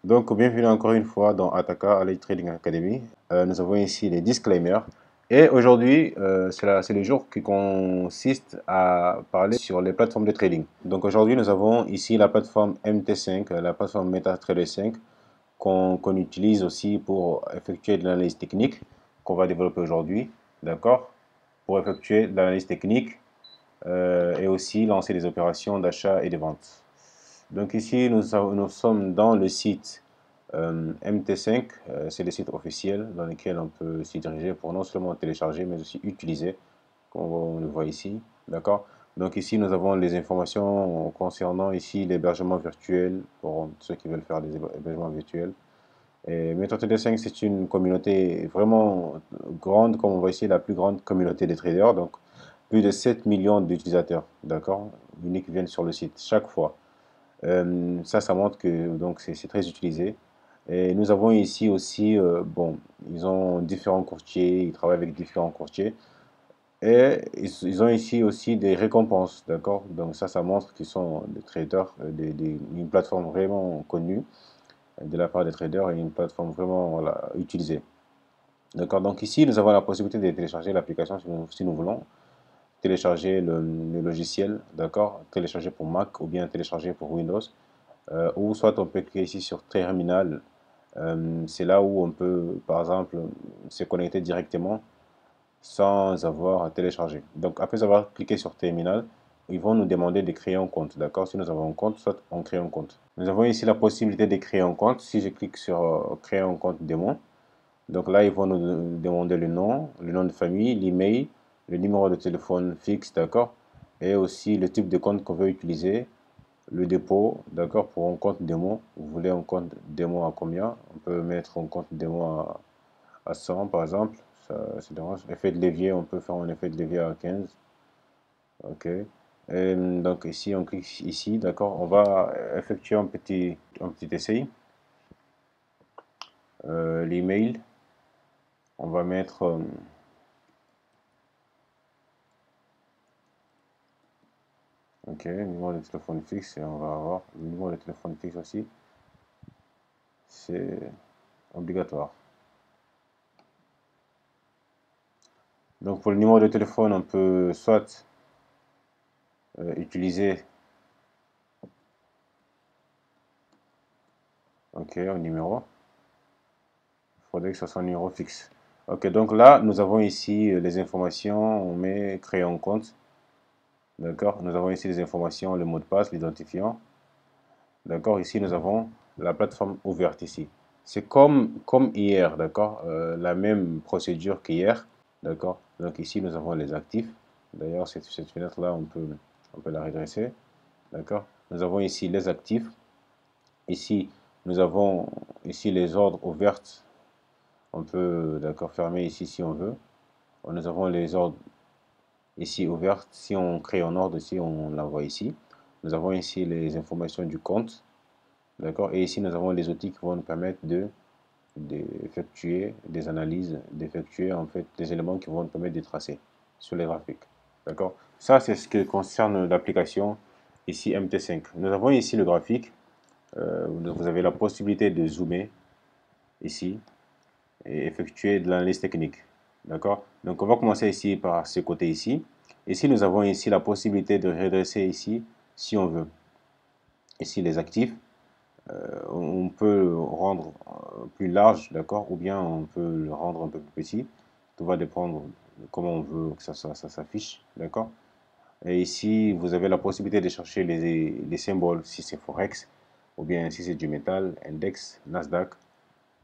Donc, bienvenue encore une fois dans Ataka Alay Trading Academy. Nous avons ici les disclaimers. Et aujourd'hui, c'est le jour qui consiste à parler sur les plateformes de trading. Donc aujourd'hui, nous avons ici la plateforme MT5, la plateforme MetaTrader 5, qu'on utilise aussi pour effectuer de l'analyse technique, qu'on va développer aujourd'hui, d'accord? Pour effectuer de l'analyse technique et aussi lancer des opérations d'achat et de vente. Donc ici, nous sommes dans le site MT5, c'est le site officiel dans lequel on peut s'y diriger pour non seulement télécharger, mais aussi utiliser, comme on le voit ici, d'accord? Donc ici, nous avons les informations concernant ici l'hébergement virtuel, pour ceux qui veulent faire des hébergements virtuels. Et MetaTrader 5, c'est une communauté vraiment grande, comme on voit ici, la plus grande communauté des traders, donc plus de 7 millions d'utilisateurs, d'accord, uniques viennent sur le site chaque fois. Ça montre que donc c'est très utilisé. Et nous avons ici aussi, bon, ils ont différents courtiers, ils travaillent avec différents courtiers. Et ils ont ici aussi des récompenses, d'accord? Donc ça montre qu'ils sont des traders, une plateforme vraiment connue de la part des traders et une plateforme vraiment voilà, utilisée. D'accord? Donc ici, nous avons la possibilité de télécharger l'application si nous voulons télécharger le logiciel, d'accord? Télécharger pour Mac ou bien télécharger pour Windows. Ou soit on peut cliquer ici sur Terminal. C'est là où on peut, par exemple, se connecter directement sans avoir à télécharger. Donc, après avoir cliqué sur Terminal, ils vont nous demander de créer un compte. D'accord? Si nous avons un compte, soit on crée un compte. Nous avons ici la possibilité de créer un compte. Si je clique sur créer un compte démon, donc là, ils vont nous demander le nom de famille, l'email, le numéro de téléphone fixe, d'accord? Et aussi le type de compte qu'on veut utiliser, le dépôt, d'accord, pour un compte démo. Vous voulez un compte démo à combien? On peut mettre un compte démo à 100 par exemple. Ça dérange. Effet de levier, on peut faire un effet de levier à 15. Ok. Et donc ici, on clique ici, d'accord. On va effectuer un petit essai. L'email, on va mettre ok, numéro de téléphone fixe et on va avoir le numéro de téléphone fixe aussi. C'est obligatoire. Donc pour le numéro de téléphone, on peut soit utiliser ok, un numéro. Il faudrait que ce soit un numéro fixe. Ok, donc là, nous avons ici les informations. On met créer un compte. D'accord, nous avons ici les informations, le mot de passe, l'identifiant. D'accord, ici nous avons la plateforme ouverte ici. C'est comme hier, d'accord, la même procédure qu'hier. D'accord, donc ici nous avons les actifs. D'ailleurs, cette fenêtre-là, on peut la redresser. D'accord, nous avons ici les actifs. Ici, nous avons ici les ordres ouverts. On peut, d'accord, fermer ici si on veut. Nous avons les ordres ici ouverts. Si on crée un ordre ici, on l'envoie ici. Nous avons ici les informations du compte. D'accord. Et ici, nous avons les outils qui vont nous permettre d'effectuer des analyses, d'effectuer en fait des éléments qui vont nous permettre de tracer sur les graphiques. D'accord. Ça, c'est ce qui concerne l'application ici MT5. Nous avons ici le graphique. Vous avez la possibilité de zoomer ici et effectuer de l'analyse technique. D'accord? Donc on va commencer ici par ce côté ici. Ici, nous avons ici la possibilité de redresser ici si on veut. Ici, les actifs. On peut le rendre plus large, d'accord? Ou bien on peut le rendre un peu plus petit. Tout va dépendre de comment on veut que ça s'affiche, d'accord? Et ici, vous avez la possibilité de chercher les symboles, si c'est Forex, ou bien si c'est du métal, Index, Nasdaq,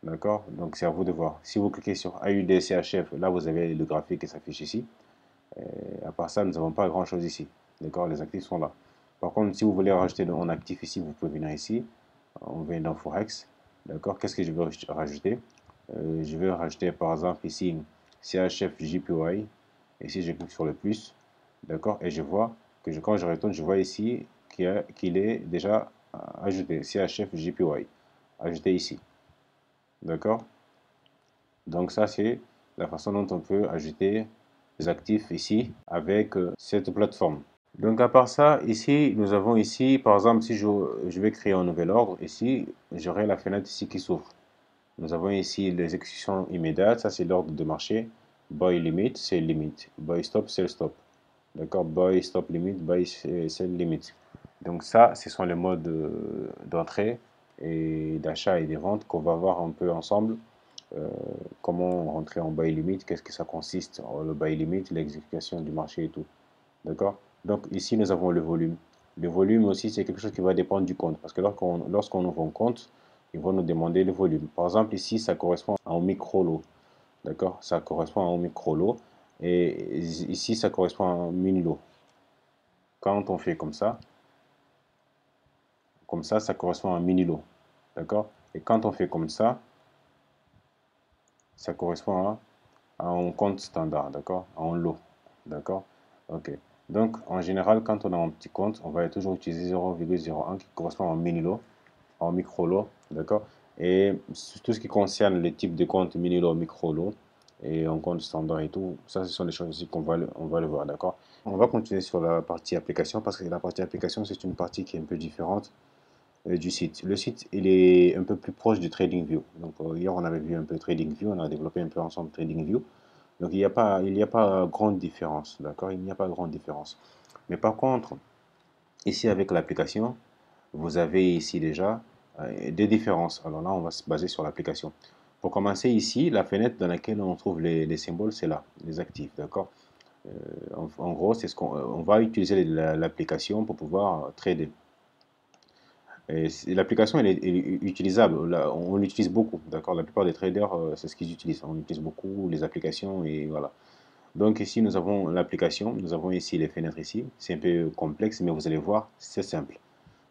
d'accord? Donc c'est à vous de voir. Si vous cliquez sur AUD CHF, là vous avez le graphique qui s'affiche ici. Et à part ça, nous n'avons pas grand chose ici. D'accord? Les actifs sont là. Par contre, si vous voulez rajouter un actif ici, vous pouvez venir ici. On vient dans Forex. D'accord? Qu'est-ce que je veux rajouter? Je vais rajouter par exemple ici CHF JPY. Ici, je clique sur le plus. D'accord? Et je vois que quand je retourne, je vois ici qu'il est déjà ajouté. CHF JPY. Ajouté ici. D'accord? Donc ça, c'est la façon dont on peut ajouter des actifs ici avec cette plateforme. Donc à part ça, ici, nous avons ici, par exemple, si je vais créer un nouvel ordre, ici, j'aurai la fenêtre ici qui s'ouvre. Nous avons ici les exécutions immédiates, ça c'est l'ordre de marché. Buy limit, sell limit. Buy stop, sell stop. D'accord? Buy stop limit, buy sell limit. Donc ça, ce sont les modes d'entrée et d'achat et de vente qu'on va voir un peu ensemble. Euh, comment rentrer en buy limit, qu'est-ce que ça consiste, le buy limit, l'exécution du marché et tout. D'accord? Donc ici, nous avons le volume. Le volume aussi, c'est quelque chose qui va dépendre du compte. Parce que lorsqu'on ouvre un compte, ils vont nous demander le volume. Par exemple, ici, ça correspond à un micro-lot. D'accord? Ça correspond à un micro-lot. Et ici, ça correspond à un mini-lot. Quand on fait comme ça correspond à un mini-lot. D'accord? Et quand on fait comme ça correspond à un compte standard. D'accord? À un lot. D'accord? Ok. Donc, en général, quand on a un petit compte, on va toujours utiliser 0,01 qui correspond à un mini-lot, à un micro-lot. D'accord? Et tout ce qui concerne les types de comptes mini-lot, micro-lot et un compte standard et tout, ça, ce sont des choses aussi on va le voir. D'accord? On va continuer sur la partie application parce que la partie application, c'est une partie qui est un peu différente du site. Le site, il est un peu plus proche du TradingView. Donc, hier, on avait vu un peu TradingView, on a développé un peu ensemble TradingView. Donc, il n'y a pas grande différence, d'accord? Il n'y a pas grande différence. Mais par contre, ici, avec l'application, vous avez ici déjà des différences. Alors là, on va se baser sur l'application. Pour commencer, ici, la fenêtre dans laquelle on trouve les symboles, c'est là, les actifs, d'accord? En gros, c'est ce on va utiliser l'application pour pouvoir trader. L'application, elle est utilisable. On l'utilise beaucoup, d'accord? La plupart des traders, c'est ce qu'ils utilisent. On utilise beaucoup les applications et voilà. Donc ici, nous avons l'application. Nous avons ici les fenêtres ici. C'est un peu complexe, mais vous allez voir, c'est simple.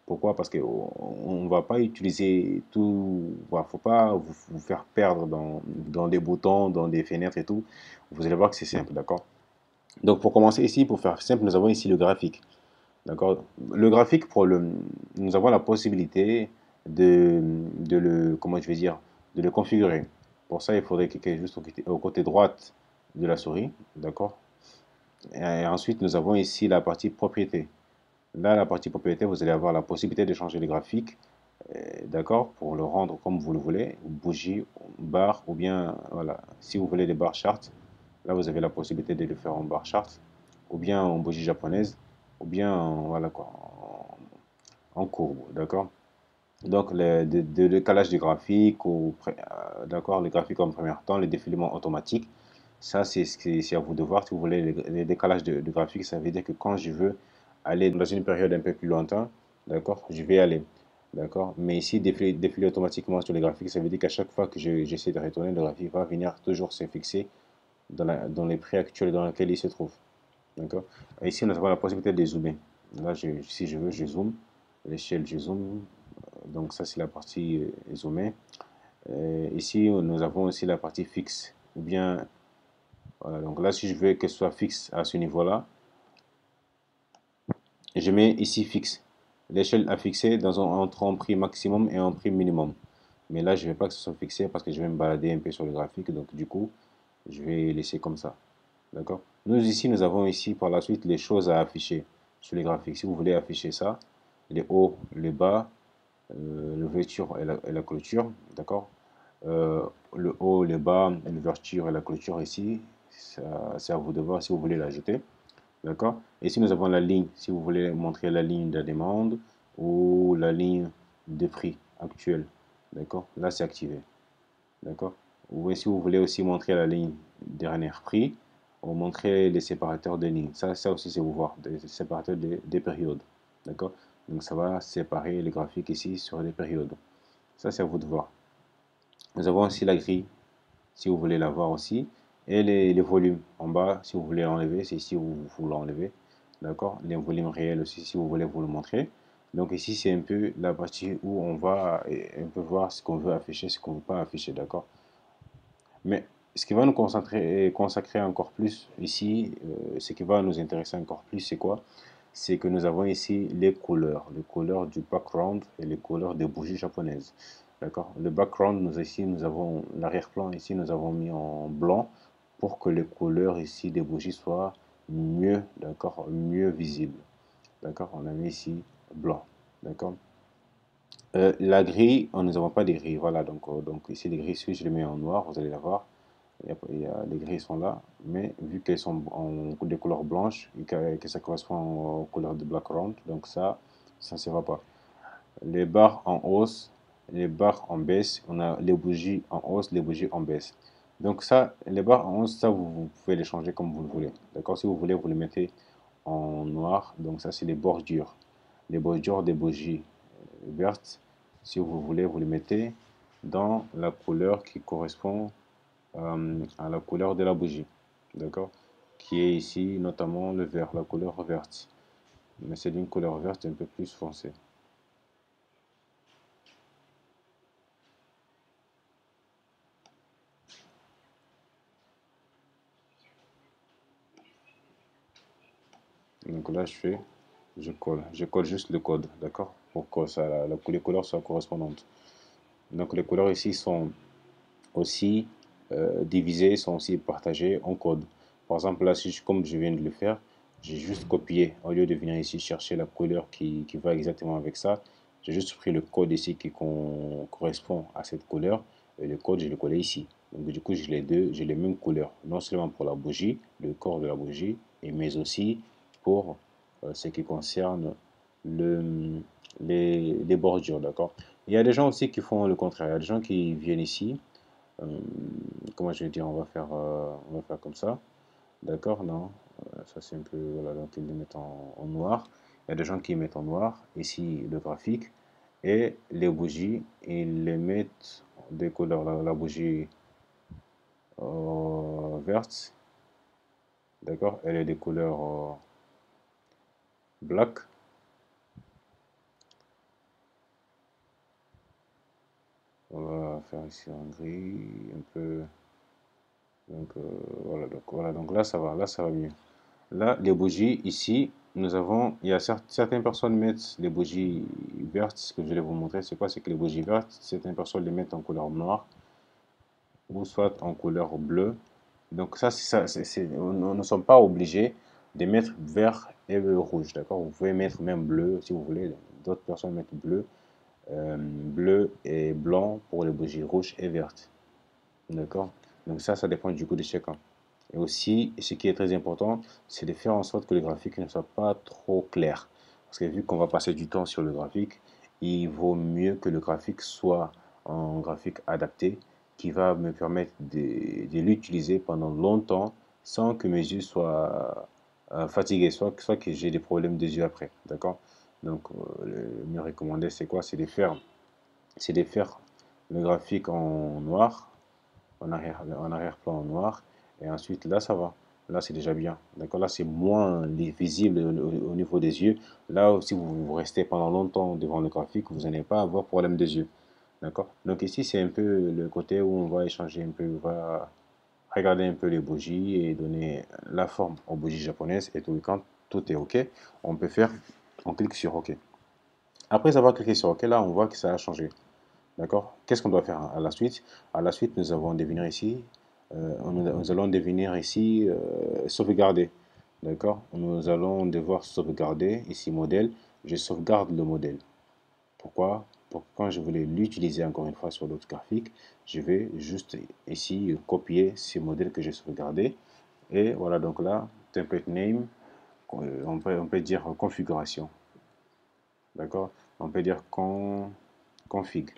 Pourquoi? Parce qu'on ne va pas utiliser tout. Il ne faut pas vous faire perdre dans des boutons, dans des fenêtres et tout. Vous allez voir que c'est simple, d'accord? Donc pour commencer ici, pour faire simple, nous avons ici le graphique. D'accord? Le graphique, nous avons la possibilité comment je vais dire, de le configurer. Pour ça, il faudrait cliquer juste au côté droite de la souris. D'accord? Et ensuite, nous avons ici la partie propriété. Là, la partie propriété, vous allez avoir la possibilité de changer le graphique, d'accord, pour le rendre comme vous le voulez, bougie, barre, ou bien, voilà, si vous voulez des barres chart, là, vous avez la possibilité de le faire en barre chart, ou bien en bougie japonaise, ou bien, voilà quoi, en courbe, d'accord. Donc, le décalage du graphique, d'accord, le graphique en premier temps, le défilement automatique, ça, c'est à vous de voir. Si vous voulez les décalages de graphique, ça veut dire que quand je veux aller dans une période un peu plus longtemps, d'accord, je vais aller, d'accord. Mais ici, défiler automatiquement sur les graphiques, ça veut dire qu'à chaque fois que j'essaie de retourner, le graphique va venir toujours se fixer dans les prix actuels dans lesquels il se trouve, d'accord. Ici, nous avons la possibilité de zoomer. Là, si je veux, je zoome. L'échelle, je zoome. Donc ça, c'est la partie zoomée. Ici, nous avons aussi la partie fixe. Ou bien, voilà, donc là, si je veux que ce soit fixe à ce niveau-là, je mets ici fixe. L'échelle à fixer entre un prix maximum et un prix minimum. Mais là, je ne veux pas que ce soit fixé parce que je vais me balader un peu sur le graphique. Donc du coup, je vais laisser comme ça. D'accord? Nous ici, nous avons ici par la suite les choses à afficher sur les graphiques. Si vous voulez afficher ça, les hauts, les bas, l'ouverture et la clôture, d'accord? Le haut, le bas, l'ouverture et la clôture ici, c'est à vous de voir si vous voulez l'ajouter, d'accord? Et ici, nous avons la ligne, si vous voulez montrer la ligne de demande ou la ligne de prix actuel, d'accord? Là, c'est activé, d'accord? Ou si vous voulez aussi montrer la ligne dernier prix ou montrer les séparateurs de lignes, ça aussi, c'est vous voir, des séparateurs des périodes, d'accord? Donc, ça va séparer les graphiques ici sur les périodes. Ça, c'est à vous de voir. Nous avons aussi la grille, si vous voulez la voir aussi. Et les volumes en bas, si vous voulez l'enlever, c'est ici où vous l'enlevez. D'accord? Les volumes réels aussi, si vous voulez vous le montrer. Donc ici, c'est un peu la partie où on va un peu voir ce qu'on veut afficher, ce qu'on ne veut pas afficher. D'accord? Mais ce qui va nous consacrer encore plus ici, ce qui va nous intéresser encore plus, c'est quoi? C'est que nous avons ici les couleurs du background et les couleurs des bougies japonaises. D'accord? Le background, ici, nous avons l'arrière-plan, ici, nous avons mis en blanc pour que les couleurs ici des bougies soient mieux, d'accord, mieux visibles. D'accord, on a mis ici blanc. D'accord. La grille, nous n'avons pas de grilles. Voilà, donc ici les grilles, si je les mets en noir, vous allez la voir. Les grilles sont là, mais vu qu'elles sont en des couleurs blanches et que ça correspond aux couleurs de background, donc ça ne se voit pas. Les barres en hausse, les barres en baisse, on a les bougies en hausse, les bougies en baisse. Donc ça, les barres en hausse, ça vous pouvez les changer comme vous le voulez. D'accord, si vous voulez, vous les mettez en noir. Donc ça, c'est les bordures. Les bordures des bougies vertes. Si vous voulez, vous les mettez dans la couleur qui correspond à la couleur de la bougie. D'accord, qui est ici notamment le vert, la couleur verte. Mais c'est d'une couleur verte un peu plus foncée. Donc là, je colle juste le code, d'accord, pour que les couleurs soient correspondantes. Donc les couleurs ici sont aussi divisées, sont aussi partagées en code. Par exemple, là, comme je viens de le faire, j'ai juste copié, au lieu de venir ici chercher la couleur qui va exactement avec ça, j'ai juste pris le code ici qui correspond à cette couleur, et le code, je l'ai collé ici. Donc du coup, j'ai les mêmes couleurs, non seulement pour la bougie, le corps de la bougie, mais aussi pour ce qui concerne le, les bordures, d'accord. Il y a des gens aussi qui font le contraire. Il y a des gens qui viennent ici. euh, Comment je vais dire, on va faire comme ça. D'accord, non. Ça c'est un peu, voilà, donc ils le mettent en noir. Il y a des gens qui mettent en noir. Ici, le graphique. Et les bougies, ils les mettent des couleurs. La bougie verte, d'accord, elle est des couleurs black. On va faire ici en gris, un peu. Donc voilà, donc là ça va mieux. Là, les bougies, ici, il y a certaines personnes mettent les bougies vertes, ce que je vais vous montrer, c'est quoi? C'est que les bougies vertes, certaines personnes les mettent en couleur noire, ou soit en couleur bleue. Donc ça, on ne sommes pas obligés de mettre vert et rouge, d'accord? Vous pouvez mettre même bleu, si vous voulez, d'autres personnes mettent bleu, bleu et blanc pour les bougies rouges et vertes, d'accord? Donc ça dépend du goût de chacun. Et aussi, ce qui est très important, c'est de faire en sorte que le graphique ne soit pas trop clair. Parce que vu qu'on va passer du temps sur le graphique, il vaut mieux que le graphique soit un graphique adapté qui va me permettre de l'utiliser pendant longtemps sans que mes yeux soient fatigués, soit que j'ai des problèmes des yeux après. D'accord? Donc, le mieux recommandé, c'est quoi? C'est de faire le graphique en noir, en arrière-plan en noir. Et ensuite, là, ça va. Là, c'est déjà bien. D'accord? Là, c'est moins visible au niveau des yeux. Là, si vous restez pendant longtemps devant le graphique, vous n'allez pas avoir problème des yeux. D'accord? Donc ici, c'est un peu le côté où on va échanger un peu, on va regarder un peu les bougies et donner la forme aux bougies japonaises. Et tout, quand tout est OK, on peut faire, on clique sur OK. Après avoir cliqué sur OK, là, on voit que ça a changé. D'accord? Qu'est-ce qu'on doit faire à la suite? À la suite, nous allons devenir ici, nous allons devenir ici sauvegarder. D'accord? Nous allons devoir sauvegarder ici modèle. Je sauvegarde le modèle. Pourquoi? Pour que quand je voulais l'utiliser encore une fois sur l'autre graphique, je vais juste ici copier ce modèle que j'ai sauvegardé. Et voilà, donc là, template name, on peut dire configuration. D'accord? On peut dire config.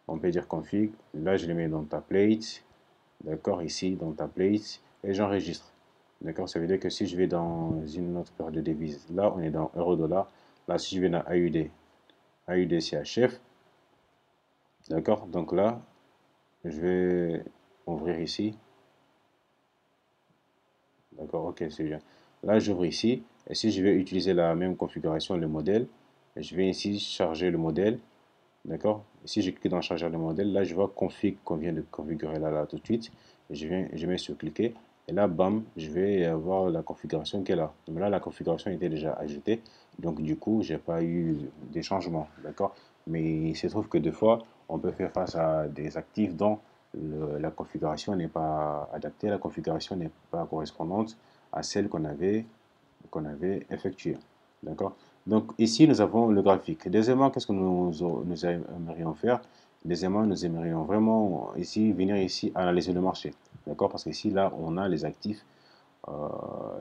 On peut dire config, là je le mets dans template, d'accord, ici dans template, et j'enregistre. D'accord, ça veut dire que si je vais dans une autre paire de devises, là on est dans euro dollar, là si je vais dans AUD, AUD CHF, d'accord, donc là je vais ouvrir ici, d'accord, ok, c'est bien. Là j'ouvre ici, et si je vais utiliser la même configuration, le modèle, je vais ici charger le modèle. D'accord? Si je clique dans charger le modèle, là je vois config qu'on vient de configurer là tout de suite. Je mets sur cliquer et là, bam, je vais avoir la configuration qui est là. Mais là, la configuration était déjà ajoutée. Donc du coup, j'ai pas eu des changements. D'accord? Mais il se trouve que des fois, on peut faire face à des actifs dont la configuration n'est pas adaptée, la configuration n'est pas correspondante à celle qu'on avait effectuée. D'accord? Donc ici, nous avons le graphique. Deuxièmement, qu'est-ce que nous aimerions faire? Deuxièmement, nous aimerions vraiment ici venir ici analyser le marché. D'accord? Parce qu'ici, là, on a les actifs.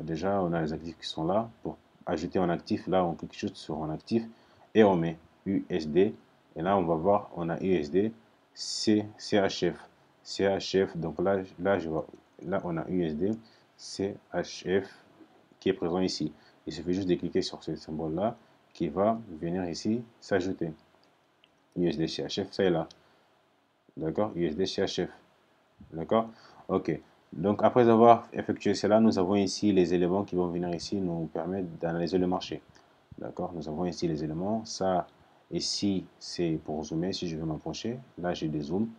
Déjà, on a les actifs qui sont là. Pour ajouter un actif, là, on clique juste sur un actif et on met USD. Et là, on va voir, on a USD, CHF. CHF, donc là, on a USD, CHF qui est présent ici. Il suffit juste de cliquer sur ce symbole-là qui va venir ici s'ajouter. USD CHF, ça est là. D'accord? USD CHF. D'accord? Ok. Donc, après avoir effectué cela, nous avons ici les éléments qui vont venir ici nous permettre d'analyser le marché. D'accord? Nous avons ici les éléments. Ça, ici, c'est pour zoomer. Si je veux m'approcher, là, j'ai des zooms.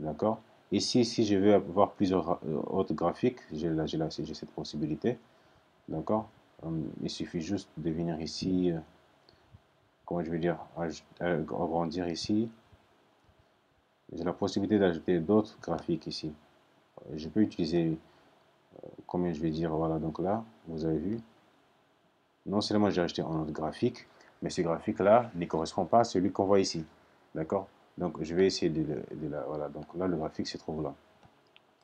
D'accord? Ici, si je veux avoir plusieurs autres graphiques, j'ai cette possibilité. D'accord? Il suffit juste de venir ici, comment je vais dire, agrandir ici. J'ai la possibilité d'ajouter d'autres graphiques ici. Je peux utiliser, combien je vais dire, voilà, donc là, vous avez vu, non seulement j'ai acheté un autre graphique, mais ce graphique-là ne correspond pas à celui qu'on voit ici. D'accord? Donc, je vais essayer voilà, donc là, le graphique se trouve là.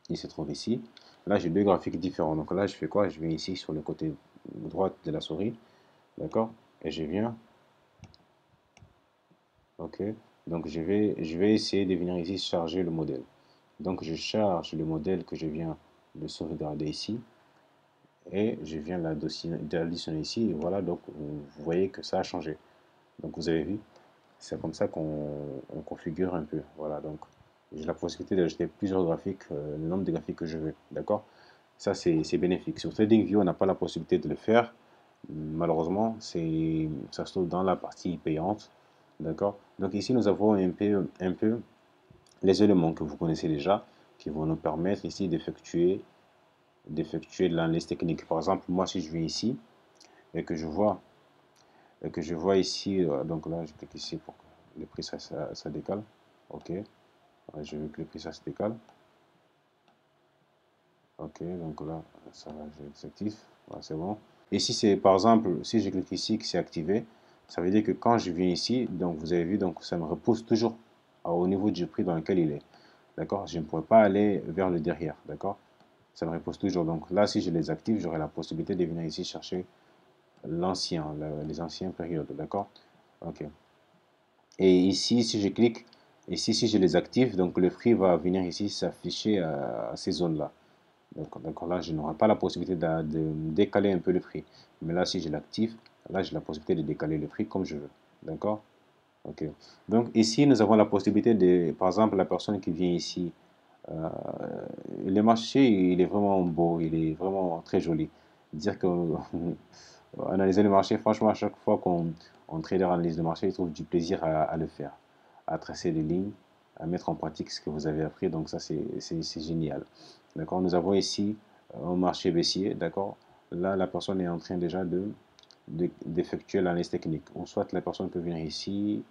Il se trouve ici. Là, j'ai deux graphiques différents. Donc là, je fais quoi? Je viens ici sur le côté droit de la souris. D'accord? Et je viens. Ok. Donc, je vais essayer de venir ici charger le modèle. Donc, je charge le modèle que je viens de sauvegarder ici. Et je viens l'additionner ici. Et voilà, donc vous voyez que ça a changé. Donc, vous avez vu, c'est comme ça qu'on configure un peu. Voilà, donc j'ai la possibilité d'ajouter plusieurs graphiques, le nombre de graphiques que je veux. D'accord? Ça, c'est bénéfique. Sur TradingView, on n'a pas la possibilité de le faire. Malheureusement, ça se trouve dans la partie payante. D'accord? Donc ici, nous avons un peu les éléments que vous connaissez déjà, qui vont nous permettre ici d'effectuer de l'analyse technique. Par exemple, moi, si je viens ici et que je vois ici, donc là, je clique ici pour que le prix ça décale. Ok, je veux que le prix ça se décale. Ok, donc là, ça va, c'est actif. Voilà, c'est bon. Et si c'est par exemple, si je clique ici que c'est activé, ça veut dire que quand je viens ici, donc vous avez vu, donc ça me repousse toujours au niveau du prix dans lequel il est. D'accord? Je ne pourrais pas aller vers le derrière. D'accord? Ça me repousse toujours. Donc là, si je les active, j'aurai la possibilité de venir ici chercher les anciennes périodes. D'accord? Ok. Et ici, si je clique, ici, si je les active, donc le prix va venir ici s'afficher à ces zones-là. Donc là, je n'aurai pas la possibilité de décaler un peu le prix. Mais là, si je l'active, là, j'ai la possibilité de décaler le prix comme je veux. D'accord? Ok. Donc ici, nous avons la possibilité de, par exemple, la personne qui vient ici, euh, le marché, il est vraiment beau, il est vraiment très joli. Dire que analyser le marché, franchement, à chaque fois qu'on trader analyse le marché, il trouve du plaisir à le faire, à tracer des lignes, à mettre en pratique ce que vous avez appris. Donc ça, c'est génial. D'accord? Nous avons ici un marché baissier. D'accord? Là, la personne est en train déjà d'effectuer l'analyse technique. Ou soit la personne peut venir ici,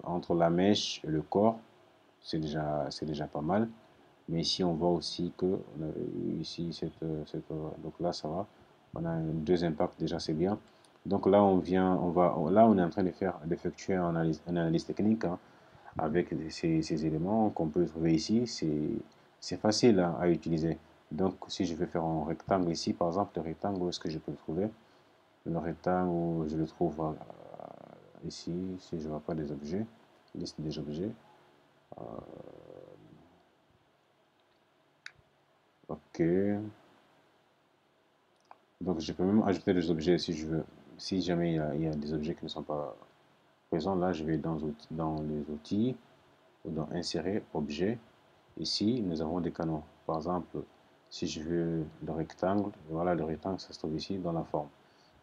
entre la mèche et le corps. C'est déjà pas mal. Mais ici, on voit aussi que on a eu ici donc là, ça va. On a deux impacts, déjà, c'est bien. Donc là, là, on est en train d'effectuer une analyse technique, hein, avec ces éléments qu'on peut trouver ici. C'est facile, hein, à utiliser. Donc, si je veux faire un rectangle ici, par exemple, le rectangle, où est-ce que je peux le trouver? Le rectangle, je le trouve ici, si je ne vois pas des objets, liste des objets. Ok. Donc, je peux même ajouter des objets si je veux. Si jamais il y a des objets qui ne sont pas présents, là, je vais dans les outils, ou dans insérer objet. Ici, nous avons des canaux. Par exemple, si je veux le rectangle, voilà, le rectangle, ça se trouve ici dans la forme.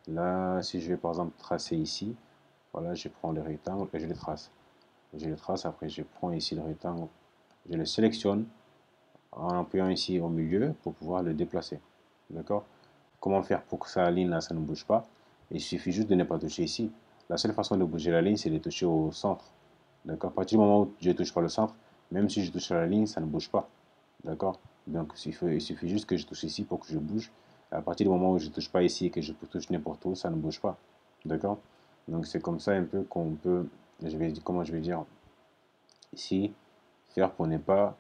Là, si je veux par exemple tracer ici, voilà, je prends le rectangle et je le trace. Je le trace, après je prends ici le rectangle, je le sélectionne en appuyant ici au milieu pour pouvoir le déplacer. D'accord? Comment faire pour que ça ligne là, ça ne bouge pas? Il suffit juste de ne pas toucher ici. La seule façon de bouger la ligne, c'est de toucher au centre. D'accord? À partir du moment où je ne touche pas le centre, même si je touche à la ligne, ça ne bouge pas. D'accord? Donc il suffit juste que je touche ici pour que je bouge. À partir du moment où je ne touche pas ici et que je touche n'importe où, ça ne bouge pas. D'accord? Donc c'est comme ça un peu qu'on peut, comment je vais dire, ici, faire pour ne pas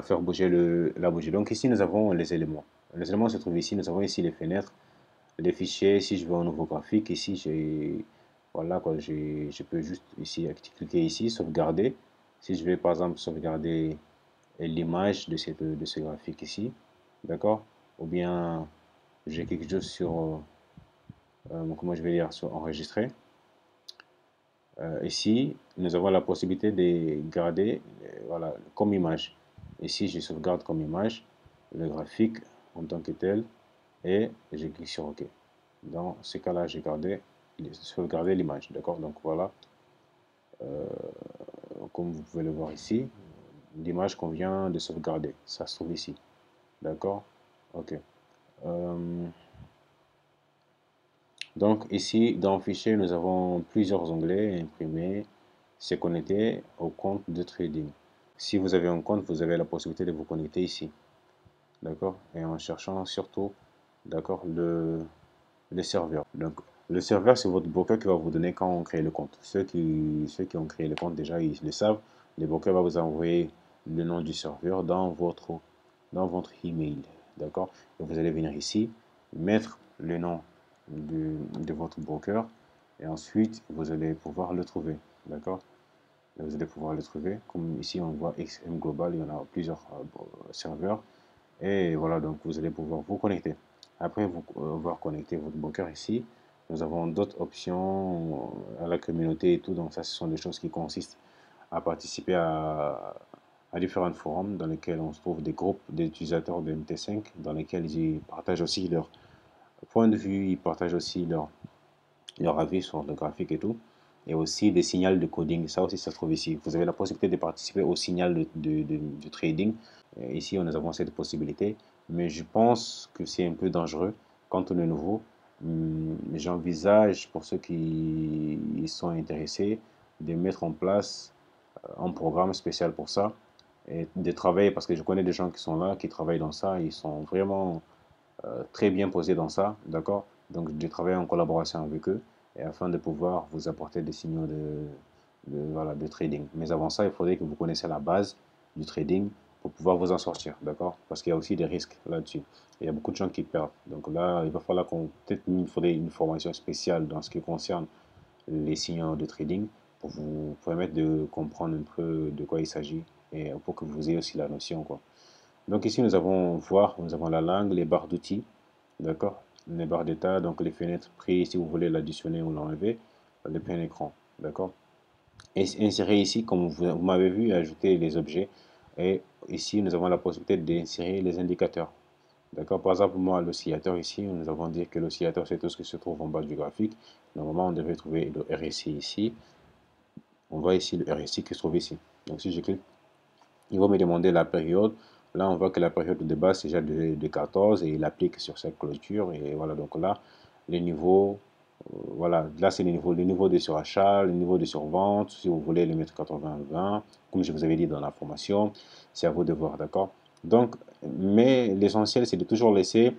faire bouger la bougie. Donc ici, nous avons les éléments. Les éléments se trouvent ici. Nous avons ici les fenêtres, les fichiers. Si je veux un nouveau graphique, ici, j'ai, voilà quoi, je peux juste ici cliquer ici, sauvegarder. Si je vais par exemple sauvegarder l'image de ce graphique ici, d'accord? Ou bien j'ai quelque chose sur, comment je vais dire, sur enregistrer. Ici, nous avons la possibilité de garder voilà, comme image. Ici, je sauvegarde comme image le graphique en tant que tel et je clique sur OK. Dans ce cas-là, j'ai sauvegardé l'image. D'accord? Donc voilà, comme vous pouvez le voir ici, l'image qu'on vient de sauvegarder. Ça se trouve ici. D'accord? OK. Euh, donc ici, dans Fichier, nous avons plusieurs onglets. Imprimer, se connecter au compte de trading. Si vous avez un compte, vous avez la possibilité de vous connecter ici. D'accord? Et en cherchant surtout, d'accord, le serveur. Donc, le serveur, c'est votre broker qui va vous donner quand on crée le compte. Ceux qui ont créé le compte, déjà, ils le savent. Le broker va vous envoyer le nom du serveur dans votre email. D'accord? Et vous allez venir ici, mettre le nom de votre broker et ensuite, vous allez pouvoir le trouver. D'accord? Vous allez pouvoir le trouver. Comme ici, on voit XM Global, il y en a plusieurs serveurs. Et voilà, donc vous allez pouvoir vous connecter. Après vous avoir connecté votre broker ici, nous avons d'autres options à la communauté et tout. Donc ça, ce sont des choses qui consistent à participer à différents forums dans lesquels on se trouve des groupes d'utilisateurs de MT5, dans lesquels ils partagent aussi leur point de vue, ils partagent aussi leur avis sur le graphique et tout. Et aussi des signaux de coding, ça aussi ça se trouve ici. Vous avez la possibilité de participer au signal de trading. Ici, nous avons cette possibilité, mais je pense que c'est un peu dangereux quand on est nouveau. J'envisage pour ceux qui sont intéressés de mettre en place un programme spécial pour ça et de travailler parce que je connais des gens qui sont là, qui travaillent dans ça, ils sont vraiment très bien posés dans ça, d'accord? Donc, de travailler en collaboration avec eux et afin de pouvoir vous apporter des signaux voilà, de trading. Mais avant ça, il faudrait que vous connaissiez la base du trading pour pouvoir vous en sortir, d'accord? Parce qu'il y a aussi des risques là-dessus. Il y a beaucoup de gens qui perdent. Donc là, il va falloir peut-être il faudrait une formation spéciale dans ce qui concerne les signaux de trading pour vous permettre de comprendre un peu de quoi il s'agit et pour que vous ayez aussi la notion, quoi. Donc ici, nous avons voir, nous avons la langue, les barres d'outils, d'accord? Les barres d'état, donc les fenêtres prix, si vous voulez l'additionner ou l'enlever, le plein écran, d'accord? Et insérer ici, comme vous m'avez vu, ajouter les objets. Et ici, nous avons la possibilité d'insérer les indicateurs. D'accord? Par exemple, moi, l'oscillateur ici, nous avons dit que l'oscillateur, c'est tout ce qui se trouve en bas du graphique. Normalement, on devait trouver le RSI ici. On voit ici le RSI qui se trouve ici. Donc, si je clique, il va me demander la période. Là, on voit que la période de base, c'est déjà de 14 et il applique sur cette clôture. Et voilà, donc là, les niveaux, voilà, là, c'est les niveaux de surachat, les niveaux de survente. Si vous voulez le mettre 80-20, comme je vous avais dit dans la formation, c'est à vous de voir, d'accord? Donc, mais l'essentiel, c'est de toujours laisser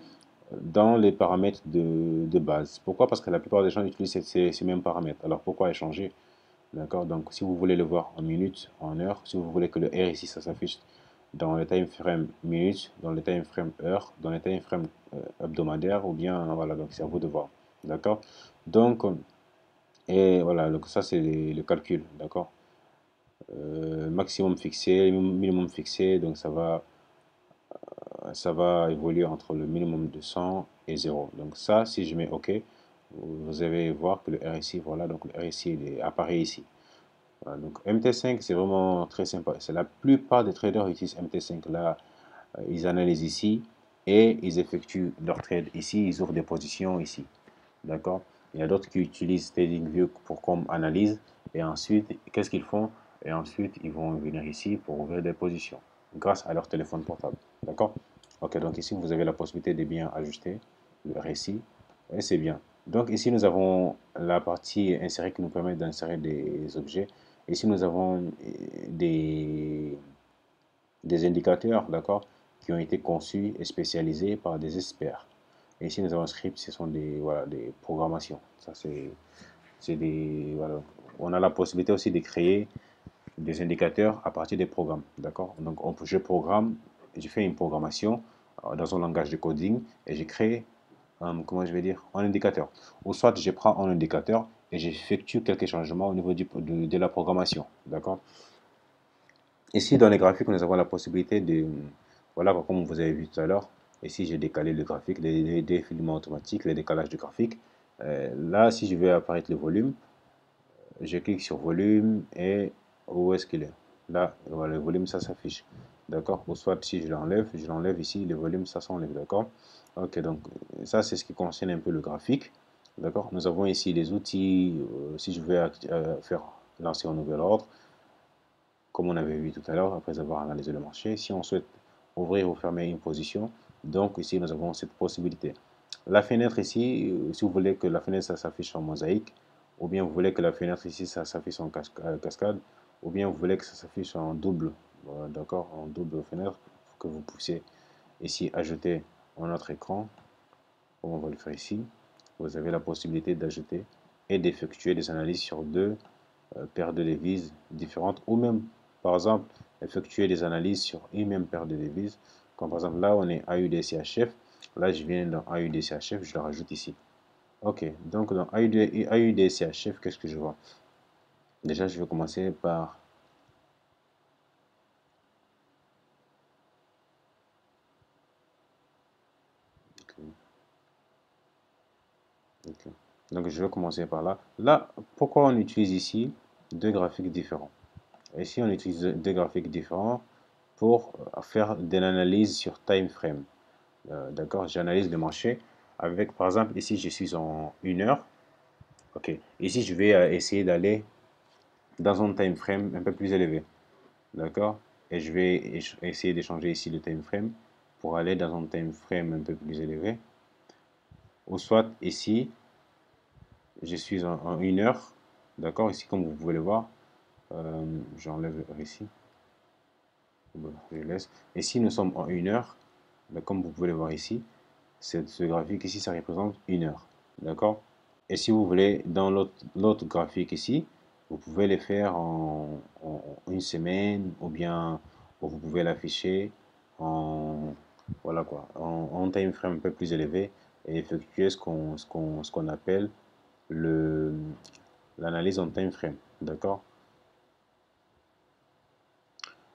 dans les paramètres de base. Pourquoi? Parce que la plupart des gens utilisent ces mêmes paramètres. Alors, pourquoi échanger? D'accord? Donc, si vous voulez le voir en minutes, en heures, si vous voulez que le R ici, ça s'affiche dans le time frame minutes, dans le time frame heure, dans le time frame hebdomadaire, ou bien, voilà, donc c'est à vous de voir. D'accord? Donc, et voilà, donc ça c'est le calcul, d'accord? Maximum fixé, minimum fixé, donc ça va évoluer entre le minimum de 100 et 0. Donc ça, si je mets OK, vous allez voir que le RSI, voilà, donc le RSI il apparaît ici. Voilà, donc MT5, c'est vraiment très sympa. C'est la plupart des traders utilisent MT5. Là, ils analysent ici et ils effectuent leur trade ici. Ils ouvrent des positions ici. D'accord? Il y a d'autres qui utilisent TradingView pour comme analyse. Et ensuite, qu'est-ce qu'ils font? Et ensuite, ils vont venir ici pour ouvrir des positions grâce à leur téléphone portable. D'accord? Ok, donc ici, vous avez la possibilité de bien ajuster le récit. Et c'est bien. Donc ici, nous avons la partie insérer qui nous permet d'insérer des objets. Ici, nous avons des indicateurs, d'accord, qui ont été conçus et spécialisés par des experts. Et ici, nous avons un script, ce sont des, voilà, des programmations. Ça, c'est des, voilà. On a la possibilité aussi de créer des indicateurs à partir des programmes, d'accord? Donc, je programme, je fais une programmation dans un langage de coding et je crée, comment je vais dire, un indicateur. Ou soit je prends un indicateur et j'effectue quelques changements au niveau de la programmation, d'accord? Ici, dans les graphiques, nous avons la possibilité de, voilà, comme vous avez vu tout à l'heure, ici j'ai décalé le graphique, les défilements automatiques, les décalages de graphique. Là, si je veux apparaître le volume, je clique sur volume et où est-ce qu'il est? Là, voilà, le volume, ça s'affiche. D'accord? Ou soit si je l'enlève ici, le volume, ça s'enlève. D'accord? Ok, donc ça, c'est ce qui concerne un peu le graphique. D'accord? Nous avons ici les outils, si je veux faire lancer un nouvel ordre, comme on avait vu tout à l'heure, après avoir analysé le marché. Si on souhaite ouvrir ou fermer une position, donc ici, nous avons cette possibilité. La fenêtre ici, si vous voulez que la fenêtre ça s'affiche en mosaïque, ou bien vous voulez que la fenêtre ici ça s'affiche en cascade, ou bien vous voulez que ça s'affiche en double, d'accord, en double fenêtre, que vous puissiez ici ajouter un autre écran, comme on va le faire ici. Vous avez la possibilité d'ajouter et d'effectuer des analyses sur deux paires de devises différentes, ou même, par exemple, effectuer des analyses sur une même paire de devises. Comme par exemple, là, on est AUDCHF. Là, je viens dans AUDCHF, je le rajoute ici. Ok, donc dans AUDCHF, qu'est-ce que je vois? Déjà, je vais commencer par... Ok. Donc, je vais commencer par là. Là, pourquoi on utilise ici deux graphiques différents? Ici, on utilise deux graphiques différents pour faire de l'analyse sur time frame. D'accord, j'analyse le marché avec, par exemple, ici, je suis en 1 heure. Ok, ici, je vais essayer d'aller dans un time frame un peu plus élevé. D'accord, et je vais essayer d'échanger ici le time frame pour aller dans un time frame un peu plus élevé. Ou soit ici, je suis en 1 heure. D'accord, ici, comme vous pouvez le voir, j'enlève ici. Bon, je laisse. Ici, nous sommes en 1 heure. Mais comme vous pouvez le voir ici, ce graphique ici, ça représente 1 heure. D'accord? Et si vous voulez, dans l'autre graphique ici, vous pouvez les faire en une semaine ou bien vous pouvez l'afficher en, voilà quoi, en time frame un peu plus élevé et effectuer ce qu'on appelle le, l'analyse en time frame. D'accord?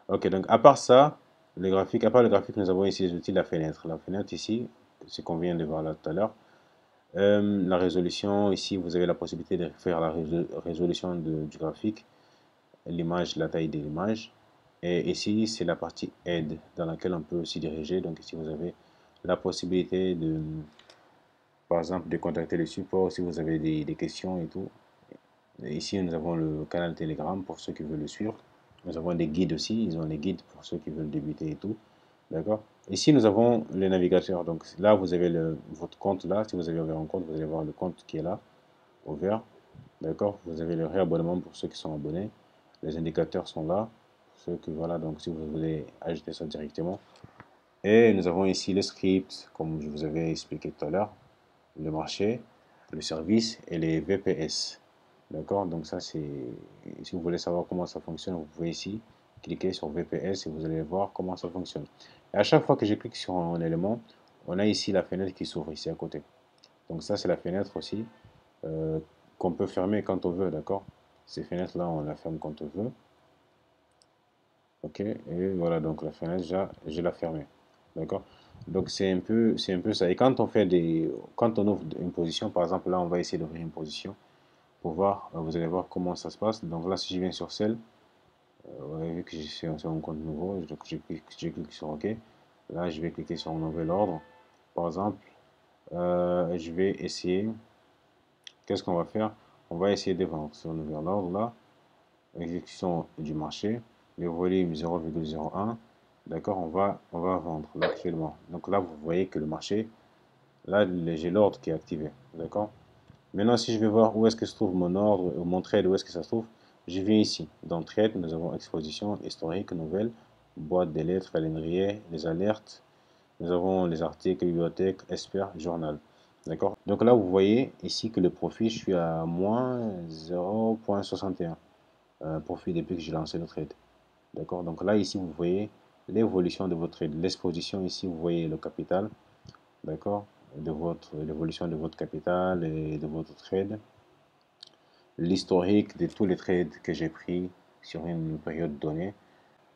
Ok, donc à part ça, les graphiques, à part le graphique, nous avons ici les outils de la fenêtre. La fenêtre ici, ce qu'on vient de voir là tout à l'heure. La résolution, ici, vous avez la possibilité de faire la résolution du graphique, l'image, la taille de l'image. Et ici, c'est la partie aide dans laquelle on peut aussi diriger. Donc ici, vous avez la possibilité de, par exemple, de contacter le support si vous avez des questions et tout. Et ici, nous avons le canal Telegram pour ceux qui veulent le suivre. Nous avons des guides aussi, ils ont les guides pour ceux qui veulent débuter et tout. D'accord? Ici, nous avons le navigateur. Donc là, vous avez votre compte là. Si vous avez ouvert un compte, vous allez voir le compte qui est là, ouvert. D'accord? Vous avez le réabonnement pour ceux qui sont abonnés. Les indicateurs sont là. Pour ceux qui, voilà, donc si vous voulez ajouter ça directement. Et nous avons ici le script, comme je vous avais expliqué tout à l'heure, le marché, le service et les VPS. D'accord? Donc ça, c'est... Si vous voulez savoir comment ça fonctionne, vous pouvez ici cliquer sur VPS et vous allez voir comment ça fonctionne. Et à chaque fois que je clique sur un élément, on a ici la fenêtre qui s'ouvre ici à côté. Donc ça, c'est la fenêtre aussi euh, qu'on peut fermer quand on veut, d'accord? Ces fenêtres-là, on la ferme quand on veut. Ok, et voilà, donc la fenêtre, déjà, je l'ai fermée. D'accord? Donc c'est un peu ça. Et quand on fait quand on ouvre une position, par exemple, là, on va essayer d'ouvrir une position pour voir, vous allez voir comment ça se passe. Donc là, si je viens sur celle, vous avez vu que je suis sur un compte nouveau, donc je clique sur OK. Là, je vais cliquer sur un nouvel ordre. Par exemple, je vais essayer, qu'est-ce qu'on va faire? On va essayer de vendre sur un nouvel ordre là. Exécution du marché, le volume 0,01, d'accord, on va vendre là, actuellement. Donc là, vous voyez que le marché, là, j'ai l'ordre qui est activé, d'accord. Maintenant, si je vais voir où est-ce que se trouve mon ordre, ou mon trade, où est-ce que ça se trouve, je viens ici. Dans trade, nous avons exposition, historique, nouvelle, boîte des lettres, calendrier, les alertes, Nous avons les articles, bibliothèque, expert, journal. D'accord? Donc là, vous voyez ici que le profit, je suis à moins 0,61 profit depuis que j'ai lancé le trade. D'accord? Donc là, ici, vous voyez l'évolution de votre trade. L'exposition, ici, vous voyez le capital. D'accord? L'évolution de votre capital et de votre trade. L'historique de tous les trades que j'ai pris sur une période donnée.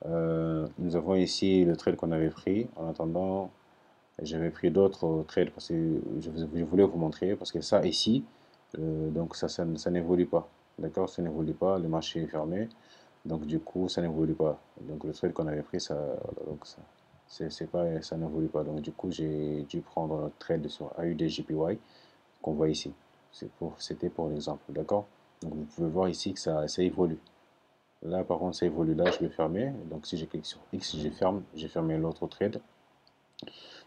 Nous avons ici le trade qu'on avait pris. En attendant, j'avais pris d'autres trades parce que je voulais vous montrer. Parce que ça, ici, donc ça n'évolue pas. D'accord? Ça n'évolue pas. Le marché est fermé. Donc du coup, ça n'évolue pas. Donc le trade qu'on avait pris, donc c'est pas, ça n'évolue pas. Donc du coup, j'ai dû prendre notre trade sur AUDJPY qu'on voit ici. C'était pour l'exemple, d'accord? Donc vous pouvez voir ici que ça évolue. Là, par contre, ça évolue. Là, je vais fermer. Donc si je clique sur X, j'ai fermé l'autre trade.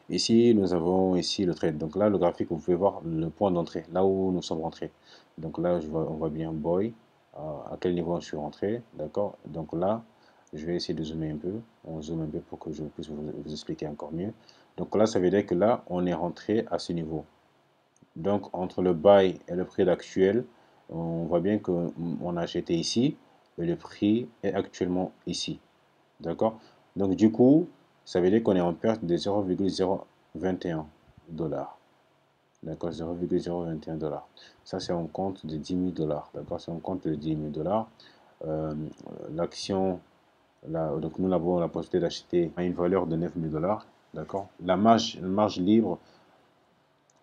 Ici, nous avons ici le trade. Donc là, le graphique, vous pouvez voir le point d'entrée, là où nous sommes rentrés. Donc là, on voit bien boy, à quel niveau je suis rentré, d'accord? Donc là, je vais essayer de zoomer un peu. On zoome un peu pour que je puisse vous expliquer encore mieux. Donc là, ça veut dire que là, on est rentré à ce niveau. Donc entre le buy et le prix actuel, on voit bien qu'on a acheté ici et le prix est actuellement ici. D'accord? Donc du coup, ça veut dire qu'on est en perte de 0,021 dollars. D'accord? 0,021 dollars. Ça, c'est un compte de 10 000 dollars. D'accord? C'est un compte de 10 000 dollars. L'action, donc nous avons la possibilité d'acheter à une valeur de 9 000 dollars. D'accord? La marge libre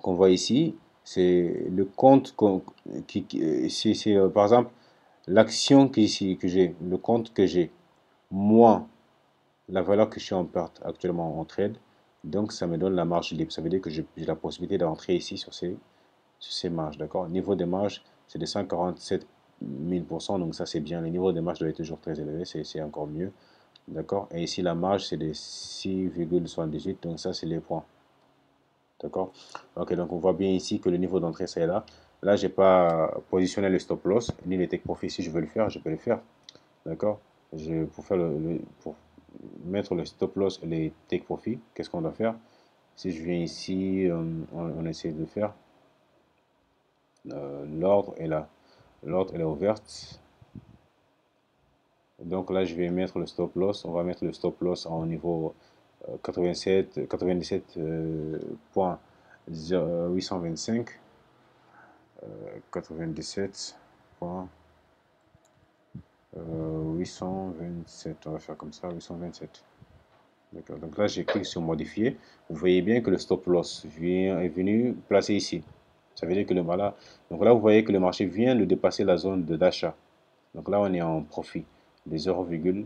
qu'on voit ici, c'est le compte c'est par exemple l'action que j'ai, le compte que j'ai, moins la valeur que je suis en perte actuellement en trade, donc ça me donne la marge libre. Ça veut dire que j'ai la possibilité d'entrer ici sur ces marges, d'accord? Niveau des marges, c'est de 147 000%, donc ça c'est bien. Le niveau des marges doit être toujours très élevé, c'est encore mieux, d'accord? Et ici la marge c'est de 6,78, donc ça c'est les points, d'accord? Ok, donc on voit bien ici que le niveau d'entrée c'est là. Là, j'ai pas positionné le stop loss ni les take profit. Si je veux le faire, je peux le faire, d'accord? Pour faire pour mettre le stop loss et les take profit, qu'est-ce qu'on doit faire? Si je viens ici, on essaie de faire, l'ordre est là. L'ordre est ouverte. Donc là, je vais mettre le stop loss. On va mettre le stop loss en niveau 97.825. 97.827. On va faire comme ça, 827. D'accord. Donc là, j'ai cliqué sur modifier. Vous voyez bien que le stop loss est venu placer ici. Ça veut dire que voilà. Donc là, vous voyez que le marché vient de dépasser la zone d'achat. Donc là, on est en profit de 0,09.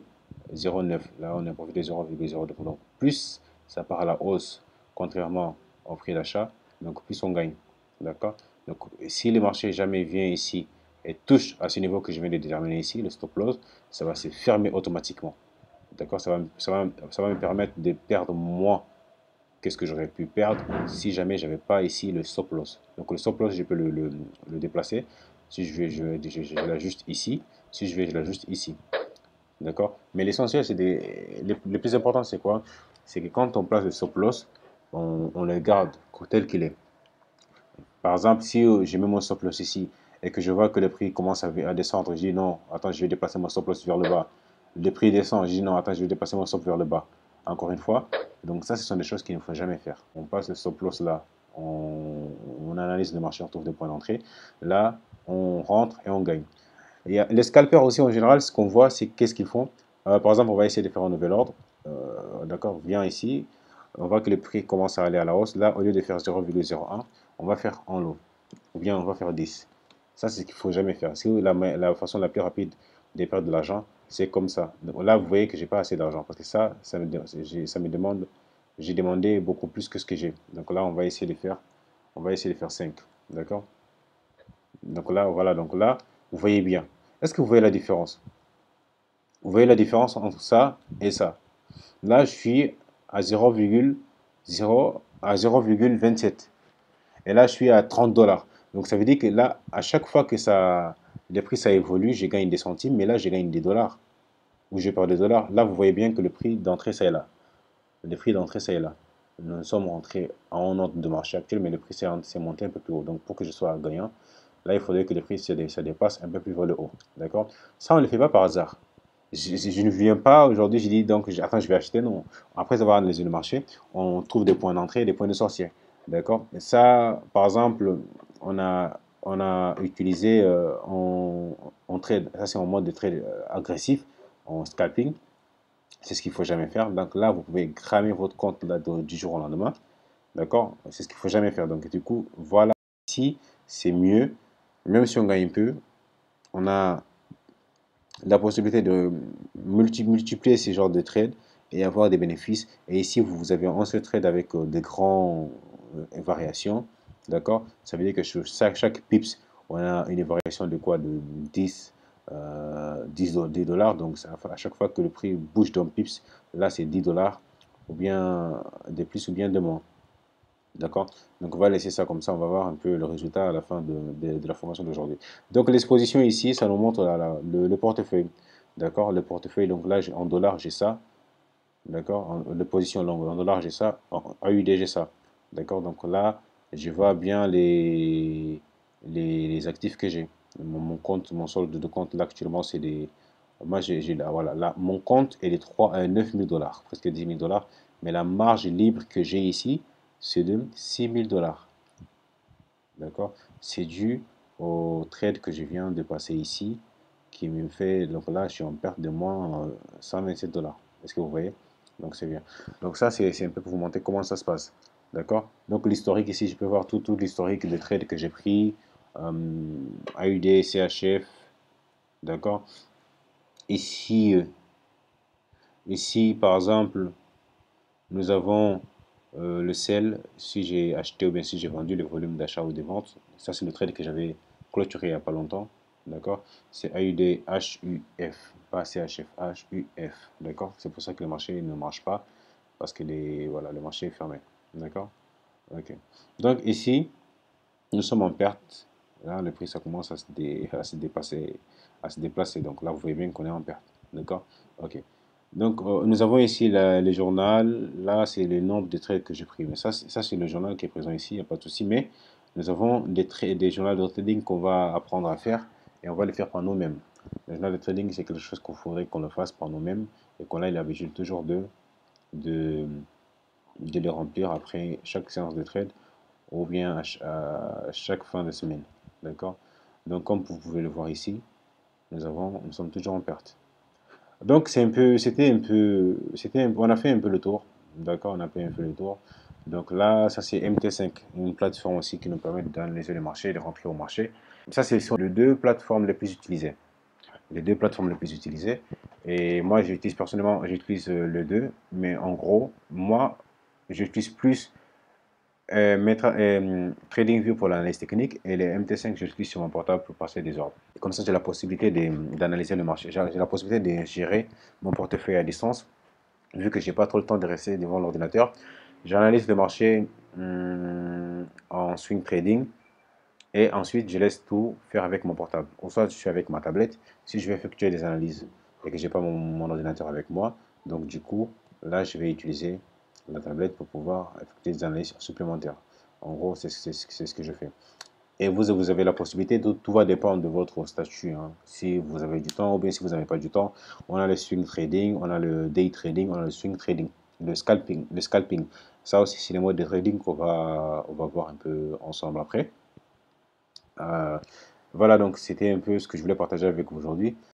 Là, on est en profit de 0,02. Donc plus ça part à la hausse, contrairement au prix d'achat, donc plus on gagne. D'accord? Donc si le marché jamais vient ici et touche à ce niveau que je viens de déterminer ici, le stop loss, ça va se fermer automatiquement. D'accord? Ça va me permettre de perdre moins que ce que j'aurais pu perdre si jamais j'avais pas ici le stop loss. Donc le stop loss, je peux le déplacer. Si je vais, je l'ajuste ici. Si je vais, je l'ajuste ici. D'accord? Mais l'essentiel, le plus important, c'est quoi? C'est que quand on place le stop loss, on le garde tel qu'il est. Par exemple, si je mets mon stop loss ici et que je vois que le prix commence à descendre, je dis non, attends, je vais déplacer mon stop loss vers le bas. Le prix descend, je dis non, attends, je vais déplacer mon stop vers le bas. Encore une fois, donc ça, ce sont des choses qu'il ne faut jamais faire. On passe le stop loss là, on analyse le marché, on trouve des points d'entrée. Là, on rentre et on gagne. Et les scalpers aussi, en général, ce qu'on voit, c'est qu'est-ce qu'ils font. Par exemple, on va essayer de faire un nouvel ordre. D'accord, viens ici. On voit que le prix commence à aller à la hausse. Là, au lieu de faire 0,01, on va faire en lot. Ou bien on va faire 10. Ça, c'est ce qu'il ne faut jamais faire. Si la façon la plus rapide de perdre de l'argent, c'est comme ça. Donc là, vous voyez que j'ai pas assez d'argent. Parce que ça me demande, j'ai demandé beaucoup plus que ce que j'ai. Donc là, on va essayer de faire, 5. D'accord? Donc là, voilà. Donc là, vous voyez bien. Est-ce que vous voyez la différence? Vous voyez la différence entre ça et ça? Là, je suis à 0,0 à 0,27. Et là, je suis à 30 dollars. Donc, ça veut dire que là, à chaque fois que les prix ça évolue, je gagne des centimes, mais là, je gagne des dollars. Ou je perds des dollars. Là, vous voyez bien que le prix d'entrée, ça est là. Le prix d'entrée, ça est là. nous sommes rentrés en ordre de marché actuel, mais le prix s'est monté un peu plus haut. Donc pour que je sois gagnant, là, il faudrait que le prix se dépasse un peu plus vers le haut. D'accord? Ça, on ne le fait pas par hasard. Je ne viens pas aujourd'hui, je dis donc, attends, je vais acheter. Non. Après avoir analysé le marché, on trouve des points d'entrée et des points de sortie. D'accord? Et ça, par exemple, on a utilisé en trade, ça c'est en mode de trade agressif, en scalping. C'est ce qu'il ne faut jamais faire. Donc là, vous pouvez cramer votre compte là, du jour au lendemain. D'accord? C'est ce qu'il ne faut jamais faire. Donc du coup, voilà, ici, c'est mieux. Même si on gagne un peu, on a la possibilité de multiplier ces genres de trades et avoir des bénéfices. Et ici, vous avez un seul trade avec des grandes variations. D'accord? Ça veut dire que sur chaque pips, on a une variation de quoi? De 10, 10 dollars. Donc, à chaque fois que le prix bouge d'un pips, là, c'est 10 dollars. Ou bien de plus ou bien de moins. D'accord? Donc on va laisser ça comme ça, on va voir un peu le résultat à la fin de la formation d'aujourd'hui. Donc l'exposition ici, ça nous montre le portefeuille. D'accord? Le portefeuille, donc là en dollars j'ai ça. D'accord? En position longue, en dollars j'ai ça. En AUD j'ai ça. D'accord? Donc là, je vois bien les actifs que j'ai. Mon compte, mon solde de compte là actuellement c'est des. Moi j'ai là, voilà, là, mon compte est de 9 000 dollars, presque 10 000 dollars. Mais la marge libre que j'ai ici, c'est de 6 000 dollars. D'accord? C'est dû au trade que je viens de passer ici, qui me fait, donc là, je suis en perte de moins 127 dollars. Est-ce que vous voyez? Donc c'est bien. Donc ça, c'est un peu pour vous montrer comment ça se passe. D'accord? Donc l'historique ici, je peux voir tout l'historique des trades que j'ai pris, AUD, CHF, d'accord? Ici, ici, par exemple, nous avons le sel, si j'ai acheté ou bien si j'ai vendu, le volume d'achat ou de vente. Ça, c'est le trade que j'avais clôturé il n'y a pas longtemps. D'accord? C'est AUD HUF, pas CHF, HUF. D'accord? C'est pour ça que le marché ne marche pas, parce que voilà, le marché est fermé. D'accord? Ok. Donc ici, nous sommes en perte. Là, le prix, ça commence à se dépasser, à se déplacer. Donc là, vous voyez bien qu'on est en perte. D'accord? Ok. Donc, nous avons ici le journal. Là, c'est le nombre de trades que j'ai pris. Mais ça c'est le journal qui est présent ici, il n'y a pas de souci. Mais nous avons des journaux de trading qu'on va apprendre à faire et on va le faire par nous-mêmes. Le journal de trading, c'est quelque chose qu'il faudrait qu'on le fasse par nous-mêmes et qu'on ait l'habitude toujours de, de le remplir après chaque séance de trade ou bien à chaque fin de semaine. D'accord? Donc, comme vous pouvez le voir ici, nous sommes toujours en perte. Donc, on a fait un peu le tour. D'accord, on a fait un peu le tour. Donc là, ça c'est MT5, une plateforme aussi qui nous permet d'analyser le marché et de rentrer au marché. Ça, c'est sur les deux plateformes les plus utilisées. Les deux plateformes les plus utilisées. Et moi, j'utilise personnellement, j'utilise les deux. Mais en gros, moi, j'utilise plus TradingView pour l'analyse technique et les MT5, je l'utilise sur mon portable pour passer des ordres. Et comme ça, j'ai la possibilité d'analyser le marché. J'ai la possibilité de gérer mon portefeuille à distance, vu que j'ai pas trop le temps de rester devant l'ordinateur. J'analyse le marché en swing trading et ensuite je laisse tout faire avec mon portable. Ou soit je suis avec ma tablette si je vais effectuer des analyses et que j'ai pas mon ordinateur avec moi. Donc du coup, là, je vais utiliser la tablette pour pouvoir effectuer des analyses supplémentaires. En gros, c'est ce que je fais. Et vous avez la possibilité, tout va dépendre de votre statut. Hein. Si vous avez du temps ou bien si vous n'avez pas du temps, on a le swing trading, on a le day trading, on a le swing trading, le scalping. Le scalping. Ça aussi, c'est les modes de trading on va voir un peu ensemble après. Voilà, donc c'était un peu ce que je voulais partager avec vous aujourd'hui.